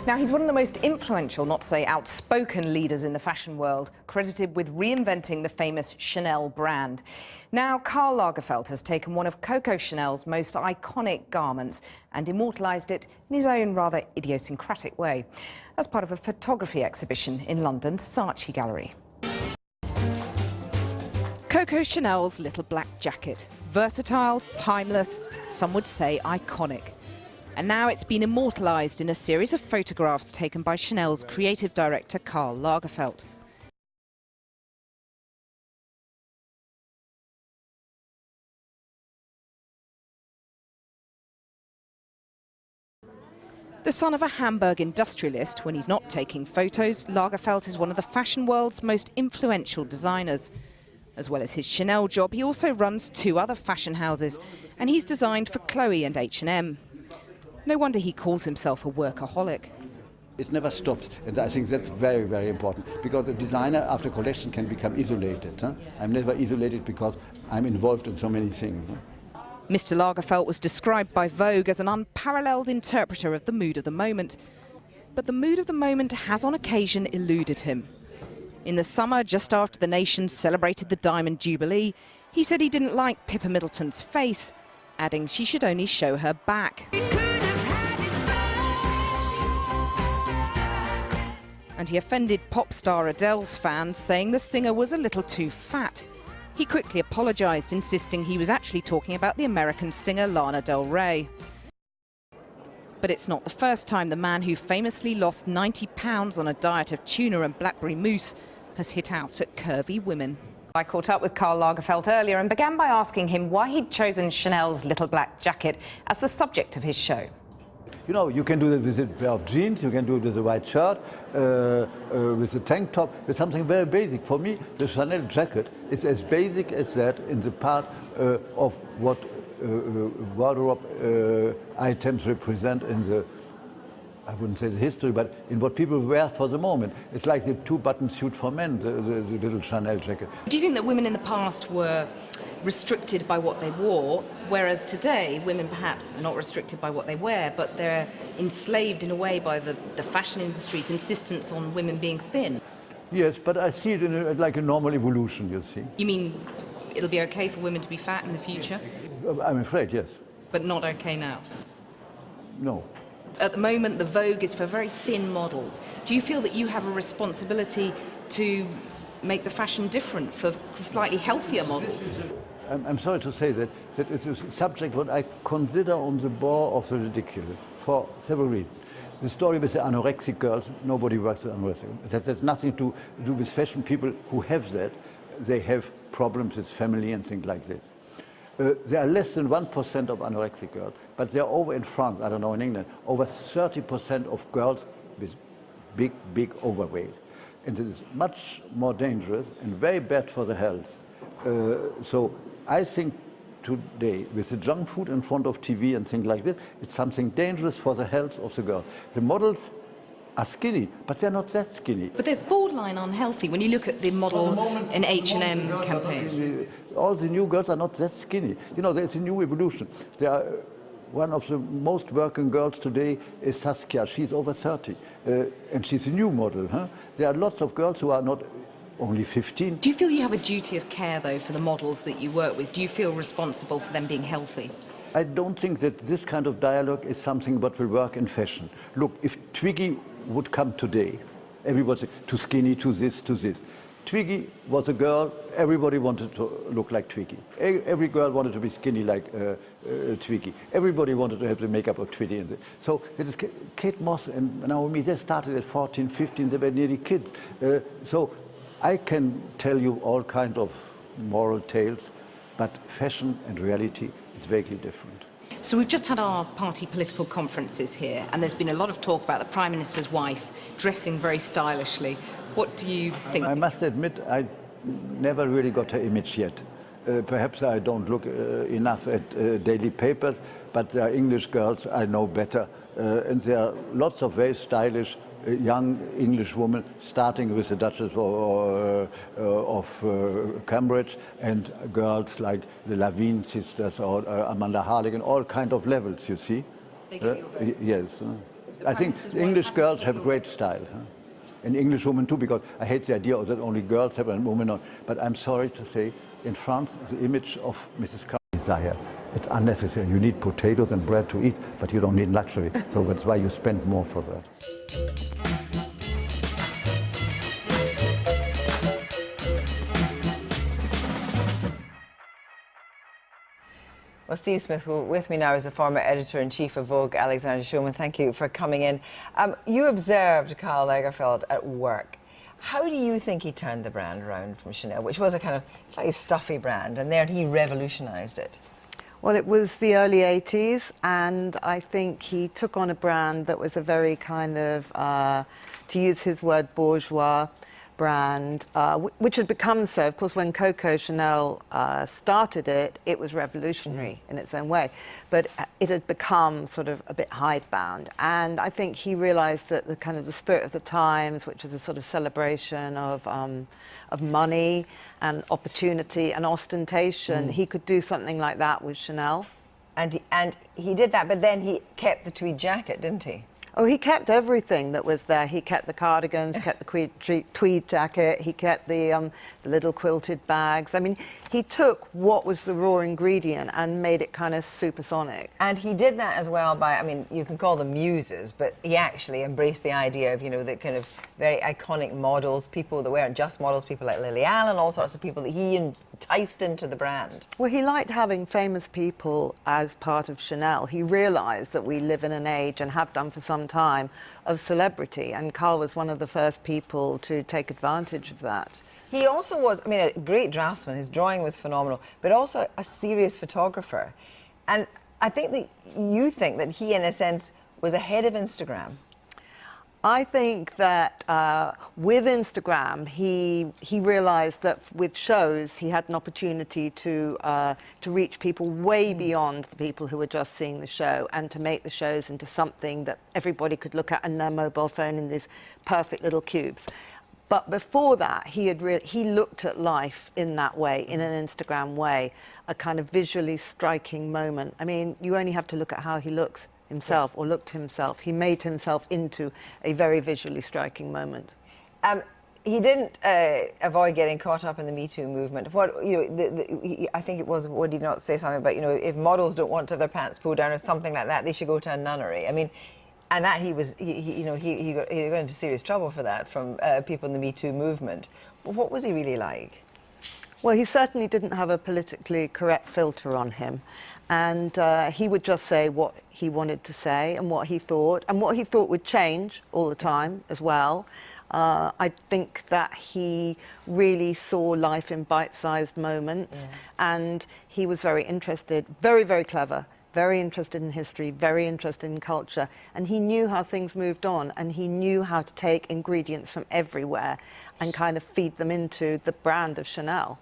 Now, he's one of the most influential, not to say outspoken, leaders in the fashion world, credited with reinventing the famous Chanel brand. Now, Karl Lagerfeld has taken one of Coco Chanel's most iconic garments and immortalised it in his own rather idiosyncratic way, as part of a photography exhibition in London's Saatchi Gallery. Coco Chanel's little black jacket. Versatile, timeless, some would say iconic. And now it's been immortalised in a series of photographs taken by Chanel's creative director Karl Lagerfeld. The son of a Hamburg industrialist, when he's not taking photos, Lagerfeld is one of the fashion world's most influential designers. As well as his Chanel job, he also runs two other fashion houses, and he's designed for Chloe and H&M. No wonder he calls himself a workaholic. It never stops, and I think that's very, very important, because a designer after collection can become isolated. I'm never isolated because I'm involved in so many things. Mr. Lagerfeld was described by Vogue as an unparalleled interpreter of the mood of the moment. But the mood of the moment has on occasion eluded him. In the summer, just after the nation celebrated the Diamond Jubilee, he said he didn't like Pippa Middleton's face, adding she should only show her back. And he offended pop star Adele's fans, saying the singer was a little too fat. He quickly apologised, insisting he was actually talking about the American singer Lana Del Rey. But it's not the first time the man who famously lost 90 pounds on a diet of tuna and blackberry mousse has hit out at curvy women. I caught up with Karl Lagerfeld earlier and began by asking him why he'd chosen Chanel's little black jacket as the subject of his show. You know, you can do that with a pair of jeans, you can do it with a white shirt, with a tank top, with something very basic. For me, the Chanel jacket is as basic as that in the part of what wardrobe items represent in the, I wouldn't say the history, but in what people wear for the moment. It's like the two-button suit for men, the little Chanel jacket. Do you think that women in the past were restricted by what they wore, whereas today women perhaps are not restricted by what they wear, but they're enslaved in a way by the fashion industry's insistence on women being thin? Yes, but I see it in like a normal evolution, you see. You mean it'll be okay for women to be fat in the future? I'm afraid, yes. But not okay now? No. At the moment, the Vogue is for very thin models. Do you feel that you have a responsibility to make the fashion different for slightly healthier models? I'm sorry to say that it's a subject what I consider on the bore of the ridiculous for several reasons. The story with the anorexic girls, nobody works with anorexic. That has nothing to do with fashion. People who have that, they have problems with family and things like this. There are less than 1% of anorexic girls, but they're over in France, I don't know in England, over 30% of girls with big overweight. And it is much more dangerous and very bad for the health. So I think today, with the junk food in front of TV and things like this, it's something dangerous for the health of the girl. The models are skinny, but they're not that skinny. But they're borderline unhealthy when you look at the model in H&M campaign. All the new girls are not that skinny. You know, there's a new evolution. There are, one of the most working girls today is Saskia. She's over 30, and she's a new model. There are lots of girls who are not only 15. Do you feel you have a duty of care, though, for the models that you work with? Do you feel responsible for them being healthy? I don't think that this kind of dialogue is something that will work in fashion. Look, if Twiggy would come today, everybody say, too skinny, too this, too this. Twiggy was a girl, everybody wanted to look like Twiggy. Every girl wanted to be skinny like Twiggy. Everybody wanted to have the makeup of Twiggy. So it is Kate Moss and Naomi, they started at 14, 15, they were nearly kids. So I can tell you all kinds of moral tales, but fashion and reality is vaguely different. So we've just had our party political conferences here, and there's been a lot of talk about the Prime Minister's wife dressing very stylishly. What do you think? I must admit, I never really got her image yet. Perhaps I don't look enough at daily papers, but there are English girls I know better. And there are lots of very stylish young English women, starting with the Duchess of Cambridge, and girls like the Lavigne sisters or Amanda Harligan, all kind of levels, you see. They get your vote. Yes. I think English girls have great style. Huh? And English women too, because I hate the idea that only girls have and women not. But I'm sorry to say, in France, the image of Mrs. Karl desire. It's unnecessary. You need potatoes and bread to eat, but you don't need luxury. So that's why you spend more for that. Well, Steve Smith, who with me now is the former editor-in-chief of Vogue, Alexander Schulman. Thank you for coming in. You observed Karl Lagerfeld at work. How do you think he turned the brand around from Chanel, which was a kind of slightly stuffy brand, and there he revolutionized it? Well, it was the early 80s, and I think he took on a brand that was a very kind of, to use his word, bourgeois brand, which had become so. Of course, when Coco Chanel started it, it was revolutionary in its own way, but it had become sort of a bit hidebound. And I think he realized that the kind of the spirit of the times, which is a sort of celebration of money and opportunity and ostentation, he could do something like that with Chanel. And he did that, but then he kept the tweed jacket, didn't he? Oh, he kept everything that was there. He kept the cardigans, kept the tweed jacket, he kept the little quilted bags. I mean, he took what was the raw ingredient and made it kind of supersonic. And he did that as well by, I mean, you can call them muses, but he actually embraced the idea of, you know, the kind of very iconic models, people that weren't just models, people like Lily Allen, all sorts of people that he enticed into the brand. Well, he liked having famous people as part of Chanel. He realized that we live in an age, and have done for some time, of celebrity, and Karl was one of the first people to take advantage of that. He also was, I mean, a great draftsman. His drawing was phenomenal, but also a serious photographer. And I think that you think that he, in a sense, was ahead of Instagram. I think that with Instagram, he realized that with shows, he had an opportunity to reach people way beyond the people who were just seeing the show, and to make the shows into something that everybody could look at on their mobile phone in these perfect little cubes. But before that, he looked at life in that way, in an Instagram way, a kind of visually striking moment. I mean, you only have to look at how he looks himself, or looked himself. He made himself into a very visually striking moment. He didn't avoid getting caught up in the Me Too movement. What, you know, I think it was, would he not say something about, you know, if models don't want to have their pants pulled down or something like that, they should go to a nunnery. I mean, and that he got into serious trouble for that from people in the Me Too movement. But what was he really like? Well, he certainly didn't have a politically correct filter on him. And he would just say what he wanted to say and what he thought would change all the time as well. I think that he really saw life in bite-sized moments, and he was very interested, very, very clever, very interested in history, very interested in culture, and he knew how things moved on, and he knew how to take ingredients from everywhere and kind of feed them into the brand of Chanel.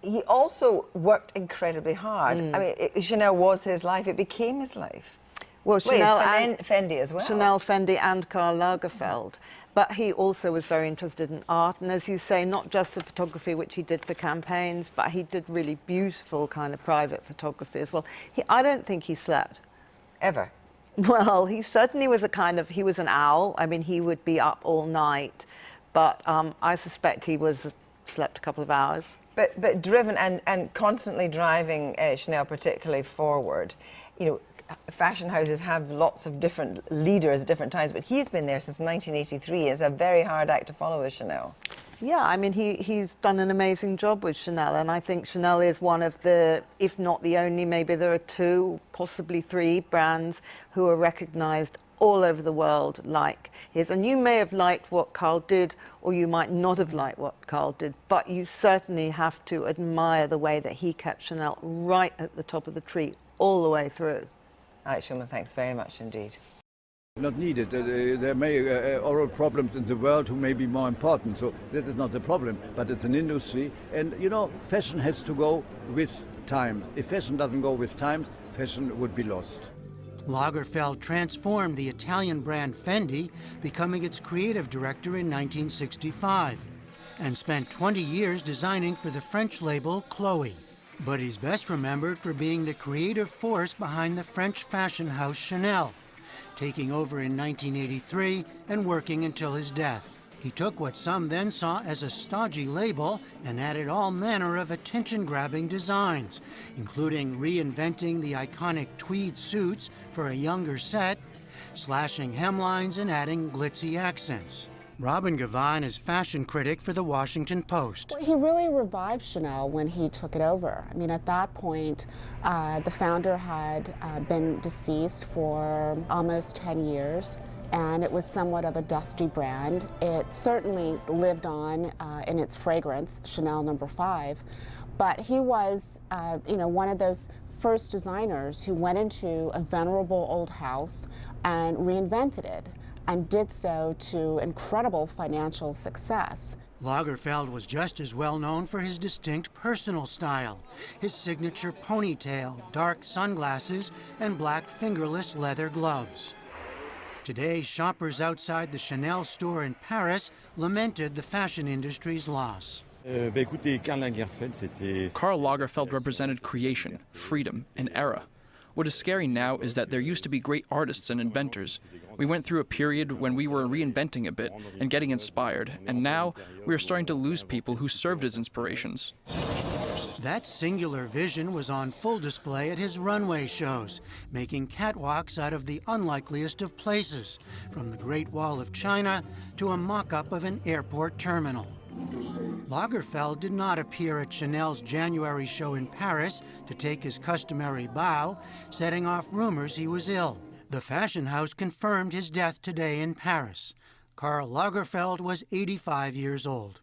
He also worked incredibly hard. I mean, Chanel was his life. It became his life. Well, Chanel and Fendi as well. Chanel, Fendi, and Karl Lagerfeld. But he also was very interested in art, and as you say, not just the photography which he did for campaigns, but he did really beautiful kind of private photography as well. I don't think he slept. Ever? Well, he certainly was he was an owl. I mean, he would be up all night, but I suspect he slept a couple of hours. But driven and constantly driving Chanel particularly forward. You know, fashion houses have lots of different leaders at different times, but he's been there since 1983. It's a very hard act to follow with Chanel. Yeah, I mean, he's done an amazing job with Chanel, and I think Chanel is one of the, if not the only, maybe there are two, possibly three brands who are recognized all over the world like his. And you may have liked what Karl did, or you might not have liked what Karl did, but you certainly have to admire the way that he kept Chanel right at the top of the tree all the way through. Alex Schulman, thanks very much indeed. Not needed. There may oral problems in the world who may be more important, so this is not the problem, but it's an industry, and you know, fashion has to go with time. If fashion doesn't go with time, fashion would be lost. Lagerfeld transformed the Italian brand Fendi, becoming its creative director in 1965, and spent 20 years designing for the French label Chloé. But he's best remembered for being the creative force behind the French fashion house Chanel, taking over in 1983 and working until his death. He took what some then saw as a stodgy label and added all manner of attention-grabbing designs, including reinventing the iconic tweed suits for a younger set, slashing hemlines and adding glitzy accents. Robin Gavin is fashion critic for The Washington Post. He really revived Chanel when he took it over. I mean, at that point, the founder had been deceased for almost 10 years. And it was somewhat of a dusty brand. It certainly lived on in its fragrance, Chanel No. 5, but he was, one of those first designers who went into a venerable old house and reinvented it, and did so to incredible financial success. Lagerfeld was just as well known for his distinct personal style, his signature ponytail, dark sunglasses, and black fingerless leather gloves. Today, shoppers outside the Chanel store in Paris lamented the fashion industry's loss. Karl Lagerfeld represented creation, freedom, an era. What is scary now is that there used to be great artists and inventors. We went through a period when we were reinventing a bit and getting inspired, and now we are starting to lose people who served as inspirations. That singular vision was on full display at his runway shows, making catwalks out of the unlikeliest of places, from the Great Wall of China to a mock-up of an airport terminal. Lagerfeld did not appear at Chanel's January show in Paris to take his customary bow, setting off rumors he was ill. The fashion house confirmed his death today in Paris. Karl Lagerfeld was 85 years old.